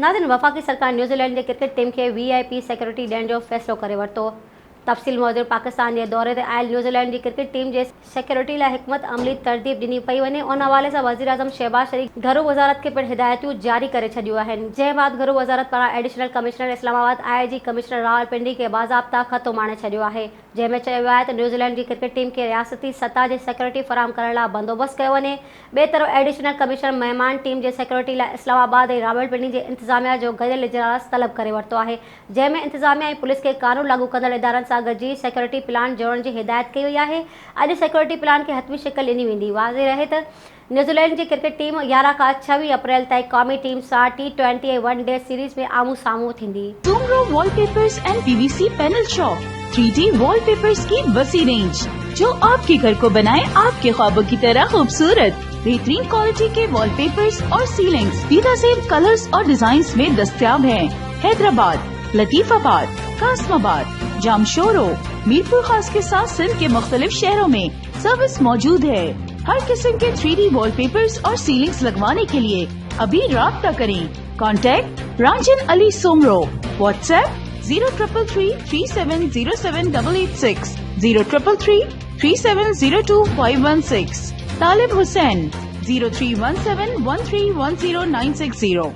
नाज़रीन, वफ़ाक़ी सरकार न्यूज़ीलैंड की क्रिकेट टीम के VIP सिक्योरिटी ॾियण जो फ़ैसिलो करे वरितो। तफ़सील मौजूदु पाकिस्तान जे दौरे ते आयल न्यूज़ीलैंड की क्रिकेट टीम जे सिक्योरिटी लाइ हिकमत अमली तरतीब ॾिनी पई वञे। उन हवाले सां वज़ीर आज़म शहबाज शरीफ़ घरू वज़ारत खे पिणु हिदायतूं जारी करे छॾियूं आहिनि। जंहिं बाद घरू वज़ारत पारां additional commissioner Islamabad IG commissioner Rawalpindi खे बाज़ाब्ता ख़त माणे छॾियो आहे, जंहिं में चयो आहे त न्यूज़ीलैंड जी क्रिकेट टीम खे रियासती सतह जी सिक्योरिटी फ़राहम करण लाइ बंदोबस्त कयो वञे। ॿिए तरफ़ एडिशनल कमिश्नर महिमान टीम जे सिक्योरिटी लाइ इस्लामाबाद ऐं रावलपिंडी जे इंतिज़ामिया जो गॾियल इजलास तलब करे वरितो आहे, जंहिं में इंतिज़ामिया ऐं पुलिस खे कानून लागू कंदड़ इदारनि सां गॾिजी सिक्योरिटी प्लान जोड़ण जी हिदायत कई वई आहे। अॼु सिक्योरिटी प्लान खे हतमी शिकल ॾिनी वेंदी। वाज़ेह रहे त न्यूज़ीलैंड जी क्रिकेट टीम 11 खां 26 अप्रैल ताईं क़ौमी टीम सां T20 ऐं वन-डे सीरीज़ में आमू साम्हूं थींदी। Soomro wallpapers and PVC panel shop 3D wallpapers की वसी रेंज, जो आपके घर को बनाए आपके ख्वाबों की तरह खूबसूरत। बेहतरीन क्वालिटी के वॉलपेपर्स और सीलिंग्स बेहतरीन कलर्स और डिजाइन्स में दस्तयाब हैं। हैदराबाद, लतीफाबाद, कासमाबाद, जामशोरो, मीरपुर खास के साथ सिंध के मुख्तलिफ शहरों में सर्विस मौजूद है। हर किस्म के 3D वॉलपेपर्स और सीलिंग्स लगवाने के लिए अभी राब्ता करें। कॉन्टैक्ट रांजन अली सोमरो। व्हाट्सएप 0333370786, 03333702 516। तालिब हुसैन 031713109660।